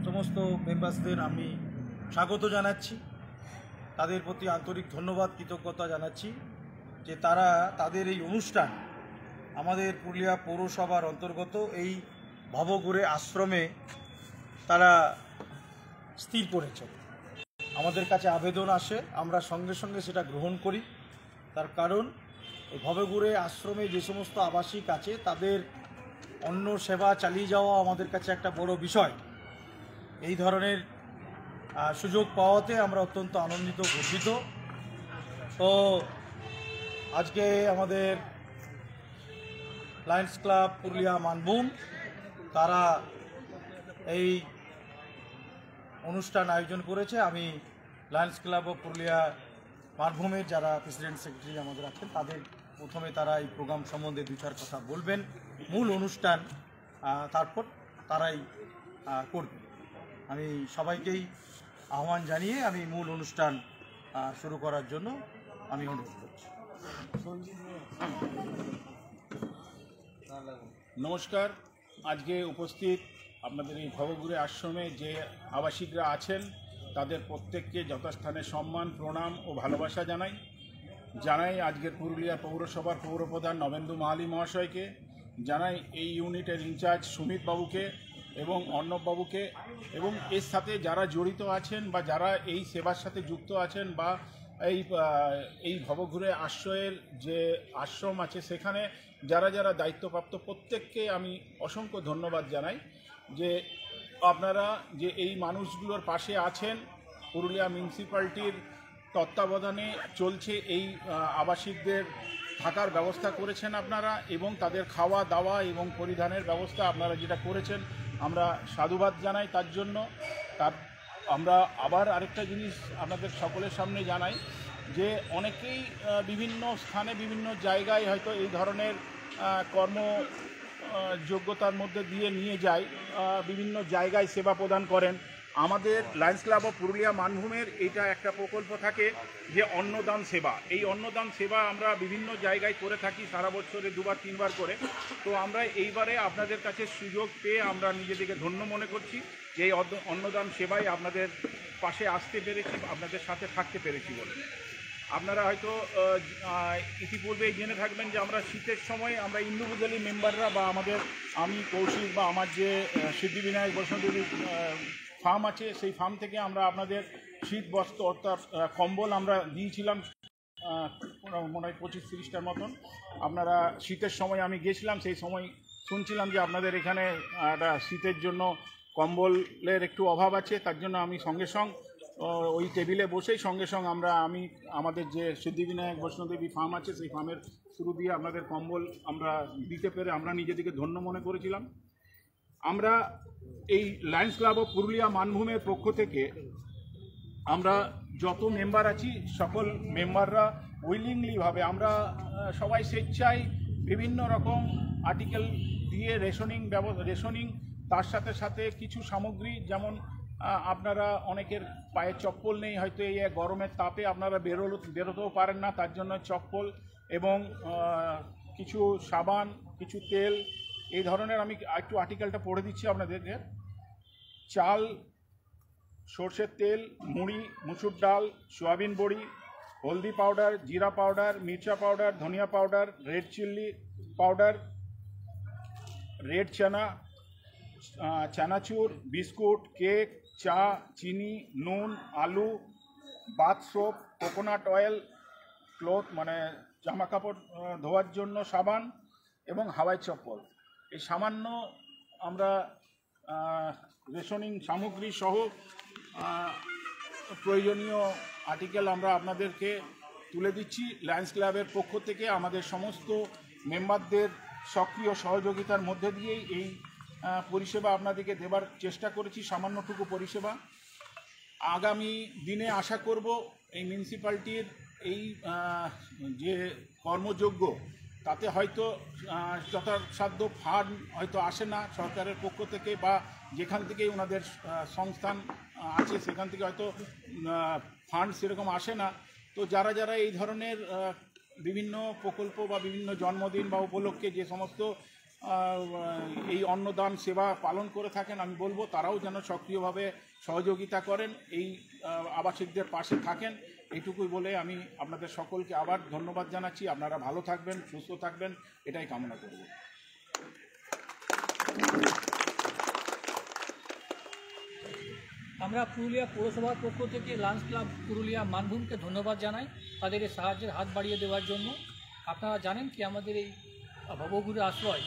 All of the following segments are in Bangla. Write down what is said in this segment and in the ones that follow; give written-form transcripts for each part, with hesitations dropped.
সমস্ত মেম্বারসদের আমি স্বাগত জানাচ্ছি, তাদের প্রতি আন্তরিক ধন্যবাদ কৃতজ্ঞতা জানাচ্ছি যে তারা তাদের এই অনুষ্ঠান আমাদের পুরুলিয়া পৌরসভার অন্তর্গত এই ভবঘুরে আশ্রমে তারা স্থির করেছে। আমাদের কাছে আবেদন আসে, আমরা সঙ্গে সঙ্গে সেটা গ্রহণ করি। তার কারণ এই ভবঘুরে আশ্রমে যে সমস্ত আবাসিক আছে তাদের অন্য সেবা চালিয়ে যাওয়া আমাদের কাছে একটা বড় বিষয়। এই ধরনের সুযোগ পাওয়াতে আমরা অত্যন্ত আনন্দিত, গর্বিত। তো আজকে আমাদের লায়ন্স ক্লাব পুরুলিয়া মানভূম তারা এই অনুষ্ঠান আয়োজন করেছে। আমি লায়ন্স ক্লাব অফ পুরুলিয়া মানভূমের যারা প্রেসিডেন্ট সেক্রেটারি আমাদের আছেন তাদের প্রথমে তারা এই প্রোগ্রাম সম্বন্ধে দু চার কথা বলবেন, মূল অনুষ্ঠান তারপর তারাই করবে। আমি সবাইকেই আহ্বান জানিয়ে আমি মূল অনুষ্ঠান শুরু করার জন্য আমি অনুরোধ করছি। নমস্কার। আজকে উপস্থিত আপনাদের এই ভবঘুরে আশ্রমে যে আবাসিকরা আছেন তাদের প্রত্যেককে যথাস্থানে সম্মান, প্রণাম ও ভালোবাসা জানাই আজকের পুরুলিয়া পৌরসভার পৌরপ্রধান নবেন্দু মাহালি মহাশয়কে, জানাই এই ইউনিটের ইনচার্জ সুমিত বাবুকে এবং অর্ণব বাবুকে, এবং এর সাথে যারা জড়িত আছেন বা যারা এই সেবার সাথে যুক্ত আছেন বা এই ভবঘুরে আশ্রয়ের যে আশ্রম আছে সেখানে যারা যারা দায়িত্বপ্রাপ্ত প্রত্যেককে আমি অসংখ্য ধন্যবাদ জানাই যে আপনারা যে এই মানুষগুলোর পাশে আছেন। পুরুলিয়া মিউনিসিপ্যালিটির তত্ত্বাবধানে চলছে এই আবাসিকদের থাকার ব্যবস্থা করেছেন আপনারা, এবং তাদের খাওয়া দাওয়া এবং পরিধানের ব্যবস্থা আপনারা যেটা করেছেন আমরা সাধুবাদ জানাই তার জন্য। আমরা আবার আরেকটা জিনিস আপনাদের সকলের সামনে জানাই যে অনেকেই বিভিন্ন স্থানে বিভিন্ন জায়গায় হয়তো এই ধরনের কর্ম যোগ্যতার মধ্যে দিয়ে নিয়ে যায়, বিভিন্ন জায়গায় সেবা প্রদান করেন। আমাদের লায়ন্স ক্লাব অফ পুরুলিয়া মানভূমের এইটা একটা প্রকল্প থাকে যে অন্নদান সেবা। এই অন্নদান সেবা আমরা বিভিন্ন জায়গায় করে থাকি সারা বছরে 2 বার 3 বার করে। তো আমরা এইবারে আপনাদের কাছে সুযোগ পেয়ে আমরা নিজেদেরকে ধন্য মনে করছি যে এই অন্নদান সেবায় আপনাদের পাশে আসতে পেরেছি, আপনাদের সাথে থাকতে পেরেছি বলে। আপনারা হয়তো ইতিপূর্বেই জেনে থাকবেন যে আমরা শীতের সময় আমরা ইন্ডিভিজুয়ালি মেম্বাররা বা আমি কৌশিক বা আমার যে সিদ্ধিবিনায়ক বৈষ্ণদেবী ফার্ম আছে সেই ফার্ম থেকে আমরা আপনাদের শীত বস্ত্র অর্থাৎ কম্বল আমরা দিয়েছিলাম মনে হয় 25-30টার মতন। আপনারা শীতের সময় আমি গিয়েছিলাম, সেই সময় শুনছিলাম যে আপনাদের এখানে একটা শীতের জন্য কম্বলের একটু অভাব আছে। তার জন্য আমি সঙ্গে ওই টেবিলে বসেই সঙ্গে আমি আমাদের যে সিদ্ধিবিনায়ক বৈষ্ণদেবী ফার্ম আছে সেই ফার্মের শুরু দিয়ে আপনাদের কম্বল আমরা দিতে পেরে আমরা নিজেদেরকে ধন্য মনে করেছিলাম। আমরা এই লায়ন্স ক্লাব অফ পুরুলিয়া মানভূমের পক্ষ থেকে আমরা যত মেম্বার আছি সকল মেম্বাররা উইলিংলিভাবে আমরা সবাই স্বেচ্ছায় বিভিন্ন রকম আর্টিকেল দিয়ে রেশনিং তার সাথে সাথে কিছু সামগ্রী, যেমন আপনারা অনেকের পায়ে চপ্পল নেই, হয়তো এই গরমের তাপে আপনারা বেরোতেও পারেন না, তার জন্য চপ্পল এবং কিছু সাবান, কিছু তেল, এই ধরনের আমি একটু আর্টিকেলটা পড়ে দিচ্ছি আপনাদেরকে। চাল, সর্ষের তেল, মুড়ি, মুসুর ডাল, সয়াবিন বড়ি, হলদি পাউডার, জিরা পাউডার, মির্চা পাউডার, ধনিয়া powder, red chilli powder, red চানাচুর, বিস্কুট, কেক, চা, চিনি, নুন, আলু, bath soap, coconut oil, cloth মানে জামা কাপড় ধোয়ার জন্য সাবান এবং হাওয়াই চপ্পল। এই সামান্য আমরা রেশনিং সামগ্রী সহ প্রয়োজনীয় আর্টিকেল আমরা আপনাদেরকে তুলে দিচ্ছি। লায়ন্স ক্লাবের পক্ষ থেকে আমাদের সমস্ত মেম্বারদের সক্রিয় সহযোগিতার মধ্যে দিয়েই এই পরিষেবা আপনাদেরকে দেবার চেষ্টা করেছি, সামান্যটুকু পরিষেবা। আগামী দিনে আশা করব এই মিউনিসিপ্যালিটির এই যে কর্মযোগ্য তাতে হয়তো যথাসাধ্য ফান্ড হয়তো আসে না সরকারের পক্ষ থেকে, বা যেখান থেকে ওনাদের সংস্থান আছে সেখান থেকে হয়তো ফান্ড সেরকম আসে না। তো যারা যারা এই ধরনের বিভিন্ন প্রকল্প বা বিভিন্ন জন্মদিন বা উপলক্ষে যে সমস্ত এই অন্নদান সেবা পালন করে থাকেন, আমি বলবো তারাও যেন সক্রিয়ভাবে সহযোগিতা করেন, এই আবাসিকদের পাশে থাকেন। এইটুকুই বলে আমি আপনাদের সকলকে আবার ধন্যবাদ জানাচ্ছি। আপনারা ভালো থাকবেন, সুস্থ থাকবেন, এটাই কামনা করব। আমরা পুরুলিয়া পৌরসভার পক্ষ থেকে লায়ন্স ক্লাব পুরুলিয়া মানভূমকে ধন্যবাদ জানাই তাদের এই সাহায্যের হাত বাড়িয়ে দেওয়ার জন্য। আপনারা জানেন কি আমাদের এই ভবগুরু আশ্রয়,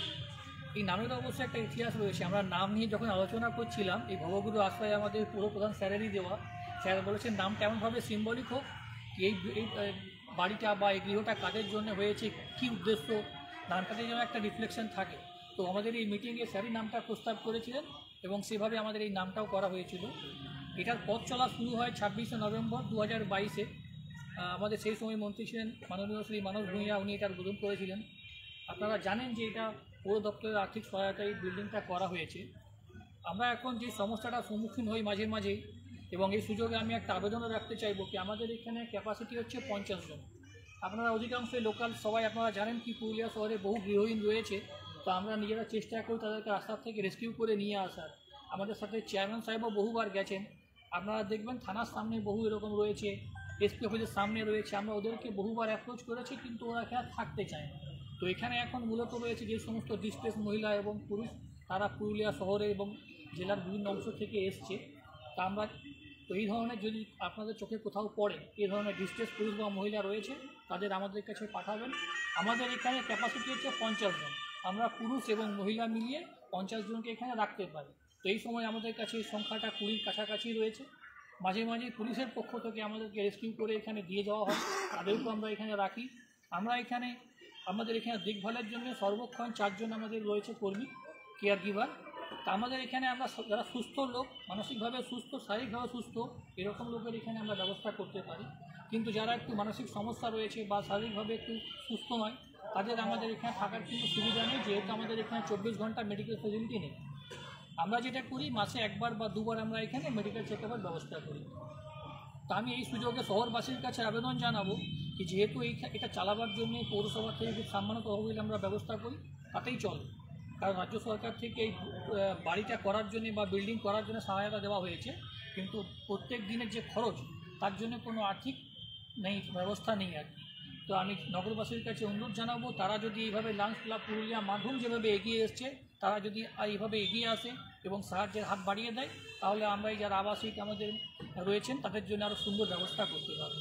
এই নামের অবশ্যই একটা ইতিহাস রয়েছে। আমরা নাম নিয়ে যখন আলোচনা করছিলাম, এই ভবগুরু আশ্রয় আমাদের পৌরপ্রধান স্যারেরই দেওয়া। স্যার বলেছেন নামটা এমনভাবে সিম্বলিক হোক কি এই বাড়িটা বা এই গৃহটা কাদের জন্য হয়েছে, কী উদ্দেশ্য, নামটাতে যেন একটা রিফ্লেকশন থাকে। তো আমাদের এই মিটিংয়ে স্যারই নামটা প্রস্তাব করেছিলেন এবং সেভাবে আমাদের এই নামটাও করা হয়েছিল। এটার পথ চলা শুরু হয় 26শে নভেম্বর 2022-এ। আমাদের সেই সময় মন্ত্রী ছিলেন মাননীয় শ্রী মানস ভূঁইয়া, উনি এটার উদ্বোধন করেছিলেন। আপনারা জানেন যে এটা পৌর দপ্তরের আর্থিক সহায়তায় বিল্ডিংটা করা হয়েছে। আমরা এখন যে সমস্যাটার সম্মুখীন হই মাঝে মাঝেই, এবং এই সুযোগে আমি একটা আবেদনও রাখতে চাইবো কি আমাদের এখানে ক্যাপাসিটি হচ্ছে 50 জন। আপনারা অধিকাংশই লোকাল সবাই আপনারা জানেন কি পুরুলিয়া শহরে বহু গৃহহীন রয়েছে। তো আমরা নিজেরা চেষ্টা করি তাদেরকে রাস্তার থেকে রেস্কিউ করে নিয়ে আসার। আমাদের সাথে চেয়ারম্যান সাহেবও বহুবার গেছেন। আপনারা দেখবেন থানার সামনে বহু এরকম রয়েছে, এসপি অফিসের সামনে রয়েছে। আমরা ওদেরকে বহুবার অ্যাপ্রোচ করেছি, কিন্তু ওরা এখানে থাকতে চায় না। তো এখানে এখন মূলত রয়েছে যে সমস্ত ডিসপ্লেস মহিলা এবং পুরুষ, তারা পুরুলিয়া শহরে এবং জেলার বিভিন্ন অংশ থেকে এসছে। তা আমরা তো এই ধরনের যদি আপনাদের চোখে কোথাও পড়ে এই ধরনের ডিসপ্লেস পুরুষ বা মহিলা রয়েছে, তাদের আমাদের কাছে পাঠাবেন। আমাদের এখানে ক্যাপাসিটি হচ্ছে 50 জন। আমরা পুরুষ এবং মহিলা মিলিয়ে 50 জনকে এখানে রাখতে পারি। তো এই সময় আমাদের কাছে এই সংখ্যাটা 20-র কাছাকাছি রয়েছে। মাঝে মাঝে পুলিশের পক্ষ থেকে আমাদেরকে রেস্কিউ করে এখানে দিয়ে যাওয়া হয়, তাদেরকেও আমরা এখানে রাখি। আমরা এখানে আমাদের এখানে দেখভালের জন্য সর্বক্ষণ 4 জন আমাদের রয়েছে কর্মী, কেয়ার গিভার। তা আমাদের এখানে আমরা যারা সুস্থ লোক, মানসিকভাবে সুস্থ, শারীরিকভাবে সুস্থ, এরকম লোকের এখানে আমরা ব্যবস্থা করতে পারি। কিন্তু যারা একটু মানসিক সমস্যা রয়েছে বা শারীরিকভাবে একটু সুস্থ নয়, তাদের আমাদের এখানে থাকার কিন্তু সুবিধা নেই, যেহেতু আমাদের এখানে 24 ঘন্টা মেডিকেল ফেসিলিটি নেই। আমরা যেটা করি মাসে 1বার বা 2বার আমরা এখানে মেডিকেল চেকআপের ব্যবস্থা করি। তা আমি এই সুযোগে শহরবাসীর কাছে আবেদন জানাবো কি যেহেতু এটা চালাবার জন্য পৌরসভা থেকে খুব সামান্য তহবিল আমরা ব্যবস্থা করি, তাতেই চলে। কারণ রাজ্য সরকার থেকে এই বাড়িটা করার জন্য বা বিল্ডিং করার জন্য সহায়তা দেওয়া হয়েছে, কিন্তু প্রত্যেক দিনের যে খরচ তার জন্য কোনো আর্থিক ব্যবস্থা নেই আর কি। তো আমি নগরবাসীর কাছে অনুরোধ জানাবো, তারা যদি এইভাবে লায়ন্স ক্লাব পুরুলিয়া মানভূম যেভাবে এগিয়ে এসছে, তারা যদি এইভাবে এগিয়ে আসে এবং সাহায্যের হাত বাড়িয়ে দেয়, তাহলে আমরা এই যারা আবাসিক আমাদের রয়েছেন তাদের জন্য আরও সুন্দর ব্যবস্থা করতে পারবো।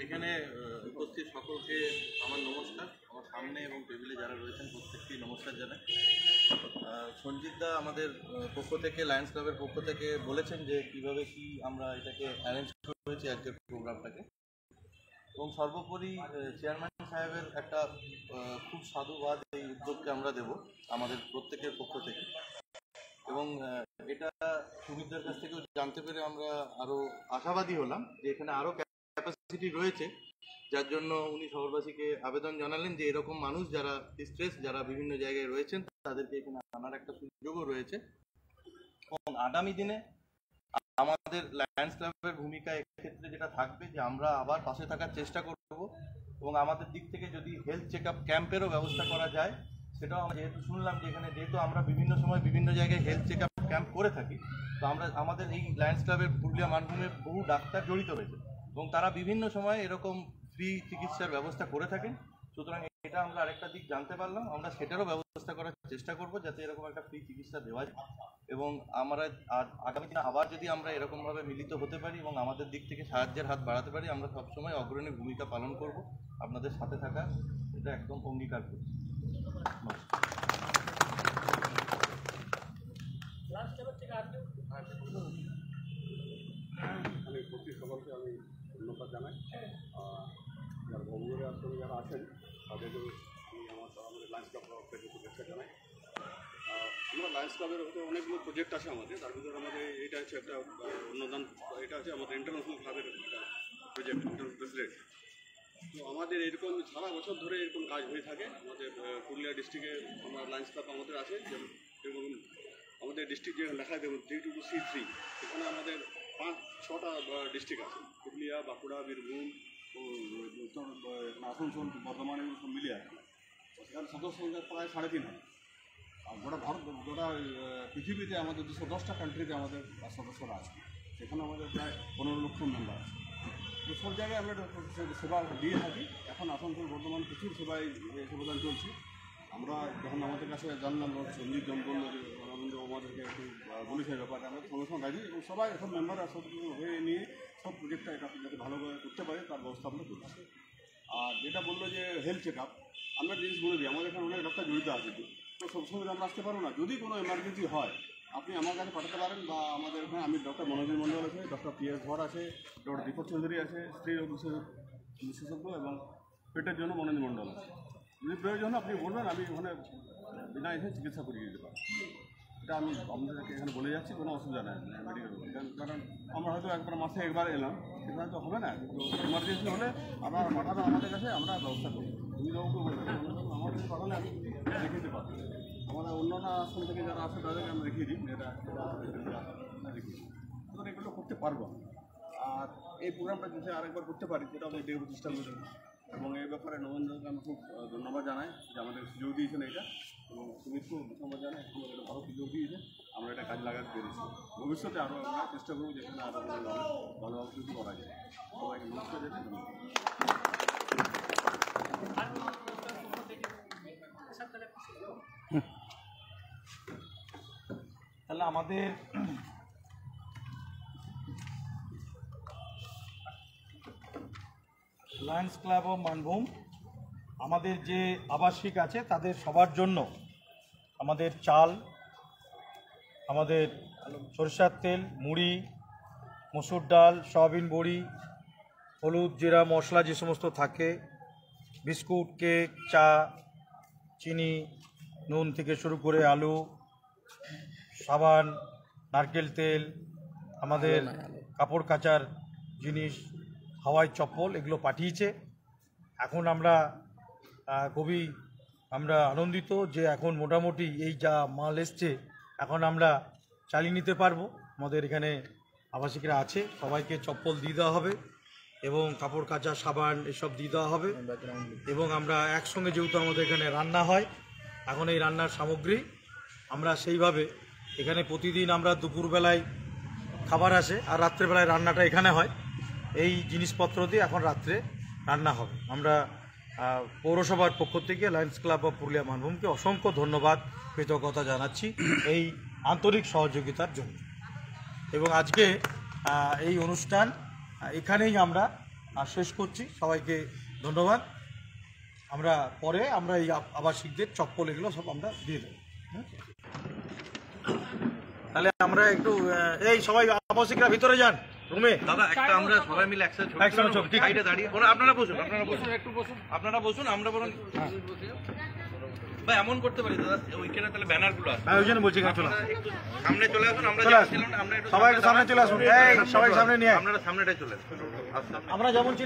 এখানে উপস্থিত সকলকে আমার নমস্কার। আমার সামনে এবং টেবিলে যারা রয়েছেন প্রত্যেককেই নমস্কার জানাই। সঞ্জিতদা আমাদের পক্ষ থেকে, লায়ন্স ক্লাবের পক্ষ থেকে বলেছেন যে কীভাবে কি আমরা এটাকে অ্যারেঞ্জ করেছি আজকের প্রোগ্রামটাকে, এবং সর্বোপরি চেয়ারম্যান সাহেবের একটা খুব সাধুবাদ এই উদ্যোগকে আমরা দেব আমাদের প্রত্যেকের পক্ষ থেকে। এবং এটা সুমিতদের কাছ থেকেও জানতে পেরে আমরা আরও আশাবাদী হলাম যে এখানে আরও ক্যাপাসিটি রয়েছে, যার জন্য উনি শহরবাসীকে আবেদন জানালেন যে এরকম মানুষ যারা ডিস্ট্রেস, যারা বিভিন্ন জায়গায় রয়েছেন, তাদেরকে এখানে আনার একটা সুযোগও রয়েছে। এবং আগামী দিনে আমাদের লায়ন্স ক্লাবের ভূমিকা এক্ষেত্রে যেটা থাকবে যে আমরা আবার পাশে থাকার চেষ্টা করব, এবং আমাদের দিক থেকে যদি হেলথ চেক আপ ক্যাম্পেরও ব্যবস্থা করা যায় সেটাও আমরা যেহেতু শুনলাম যে এখানে যেহেতু আমরা বিভিন্ন সময় বিভিন্ন জায়গায় হেলথ চেক আপ ক্যাম্প করে থাকি, তো আমাদের এই লায়ন্স ক্লাবের পুরুলিয়া মানভূমে বহু ডাক্তার জড়িত রয়েছে এবং তারা বিভিন্ন সময় এরকম ফ্রি চিকিৎসার ব্যবস্থা করে থাকেন। সুতরাং এটা আমরা আরেকটা দিক জানতে পারলাম, আমরা সেটারও ব্যবস্থা করার চেষ্টা করব যাতে এরকম একটা ফ্রি চিকিৎসা দেওয়া যায়। এবং আমরা আগামী দিনে আবার যদি আমরা এরকমভাবে মিলিত হতে পারি এবং আমাদের দিক থেকে সাহায্যের হাত বাড়াতে পারি, আমরা সবসময় অগ্রণী ভূমিকা পালন করব, আপনাদের সাথে থাকা এটা একদম অঙ্গীকার করি। আমি প্রতি সকলকে আমি ধন্যবাদ জানাই। যারা ভবগুরু আশ্রমে যারা আছেন তাদেরকেও আমি আমাদের লায়ন্স ক্লাব থেকে শুভেচ্ছা জানাই। আমরা লায়ন্স ক্লাবের হতে অনেকগুলো প্রজেক্ট আছে আমাদের, তার ভিতরে আমাদের এটা হচ্ছে একটা অন্নদান, এটা আছে আমাদের ইন্টারন্যাশনাল ক্লাবের একটা প্রজেক্ট, ইন্টারন্যাশনাল প্রেসিডেন্ট। তো আমাদের এরকম সারা বছর ধরে এরকম কাজ হয়ে থাকে আমাদের পুরুলিয়া ডিস্ট্রিক্টে। আমরা লায়ন্স ক্লাব আমাদের আছে, যেমন আমাদের ডিস্ট্রিক্ট যে লেখা দেবো D2C3, এখানে আমাদের 5-6টা ডিস্ট্রিক্ট আছে, পুরুলিয়া, বাঁকুড়া, বীরভূম, উত্তর আসানসোল, বর্ধমান, এগুলো সব মিলিয়ে আছে। সেখানে সদস্য সংখ্যা প্রায় 3,500। আর গোটা গোটা পৃথিবীতে আমাদের 210টা কান্ট্রিতে আমাদের সদস্যরা আছে। সেখানে আমাদের প্রায় 15 লক্ষ মেম্বার আছে। তো সব জায়গায় আমরা সেবা দিয়ে থাকি। এখন আসানসোল, বর্ধমান প্রচুর সেবাদান চলছে। আমরা যখন আমাদের কাছে জানলাম সঞ্জিত জন বললো যে রবীন্দ্র আমাদেরকে একটু বলেছে ব্যাপারটা, আমরা সঙ্গে সঙ্গে রাজি এবং সবাই এখন মেম্বার সব হয়ে নিয়ে সব প্রজেক্টটা এটা যাতে ভালোভাবে করতে পারে তার ব্যবস্থা আমরা করছি। আর যেটা বললো যে হেলথ চেক আপ, আমরা জিনিস বলে দিই, আমাদের এখানে অনেক ডাক্তার জড়িত আছে, তো সবসময় আমরা আসতে পারবো না। যদি কোনো এমার্জেন্সি হয় আপনি আমার কাছে পাঠাতে পারেন, বা আমাদের এখানে আমি ডক্টর মনোজ মণ্ডল আছে, ডক্টর PS ধর আছে, ডক্টর দীপক চৌধুরী আছে, স্ত্রী রোগ বিশেষজ্ঞ, এবং পেটের জন্য মনোজ মণ্ডল আছে। যদি প্রয়োজন আপনি বলবেন, আমি ওখানে বিনা এসে চিকিৎসা করিয়ে দিতে পারি। এটা আমি আপনাদেরকে এখানে বলে যাচ্ছি, কোনো অসুবিধা নেই মেডিকেল। কারণ আমরা হয়তো একবার মাসে একবার এলাম, সেখানে তো হবে না। তো এমার্জেন্সি হলে আপনারা পাঠাবেন আমাদের কাছে, আমরা ব্যবস্থা করি। তুমি বাবুকে বলবেন আমার কাছে পাঠালে আমি রেখে দিতে পারবো। আমরা অন্যান্য আশ্রম থেকে যারা আছে তাদেরকে আমি রেখে দিই, এটা রেখে দিই। আমরা এগুলো করতে পারবো। আর এই প্রোগ্রামটা যদি আরেকবার করতে পারি সেটা আমি দেখব, চেষ্টা করি। এবং এই ব্যাপারে নবীনকে আমি খুব ধন্যবাদ জানাই যে আমাদের সুযোগ দিয়েছেন এটা, এবং সুমিতকেও ধন্যবাদ জানাই, এটা ভালো সুযোগ দিয়েছে, আমরা এটা কাজ লাগাতে পেরেছি। ভবিষ্যতে আরও আমরা চেষ্টা করবো যেখানে আরও ভালোভাবে কিছু করা যায়। সবাইকে নমস্কার জানাই, ধন্যবাদ। তাহলে আমাদের লায়ন্স ক্লাব অফ মানভূম আমাদের যে আবাসিক আছে তাদের সবার জন্য আমাদের চাল, আমাদের সরিষার তেল, মুড়ি, মসুর ডাল, সয়াবিন বড়ি, হলুদ, জিরা, মশলা যে সমস্ত থাকে, বিস্কুট, কেক, চা, চিনি, নুন থেকে শুরু করে আলু, সাবান, নারকেল তেল, আমাদের কাপড় কাচার জিনিস, হাওয়াই চপ্পল, এগুলো পাঠিয়েছে। এখন আমরা খুবই আনন্দিত যে এখন মোটামুটি এই যা মাল এসছে এখন আমরা চালিয়ে নিতে পারবো। আমাদের এখানে আবাসিকরা আছে, সবাইকে চপ্পল দিয়ে দেওয়া হবে এবং কাপড় কাচা, সাবান এসব দিয়ে দেওয়া হবে। এবং আমরা একসঙ্গে, যেহেতু আমাদের এখানে রান্না হয়, এখন এই রান্নার সামগ্রী আমরা সেইভাবে এখানে প্রতিদিন আমরা দুপুরবেলায় খাবার আসে আর রাত্রেবেলায় রান্নাটা এখানে হয়। এই জিনিসপত্র দিয়ে এখন রাত্রে রান্না হবে। আমরা পৌরসভার পক্ষ থেকে লায়ন্স ক্লাব অফ পুরুলিয়া মানভূমকে অসংখ্য ধন্যবাদ, কৃতজ্ঞতা জানাচ্ছি এই আন্তরিক সহযোগিতার জন্য। এবং আজকে এই অনুষ্ঠান এখানেই আমরা শেষ করছি। সবাইকে ধন্যবাদ। আমরা পরে এই আবাসিকদের চপ্পল এগুলো সব আমরা দিয়ে দেবো। তাহলে আমরা একটু এই সবাই আবাসিকরা ভিতরে যান রুমে। দাদা একটা আমরা সবাই মিলে একসাথে ছবি সাইডে দাঁড়িয়ে আপনারা বসুন একটু বসুন, আপনারা বসুন, আমরা বরং ভাই এমন করতে পারি দাদা, ওইখানে তাহলে ব্যানারগুলো আছে, ওই জন্য বলছি একটু সামনে চলে আসুন। আমরা সবাই সামনে চলে আসুন, এই সবাই সামনে নিয়ে আপনারা সামনেটাই চলে আসুন। আমরা যেমন ছিলাম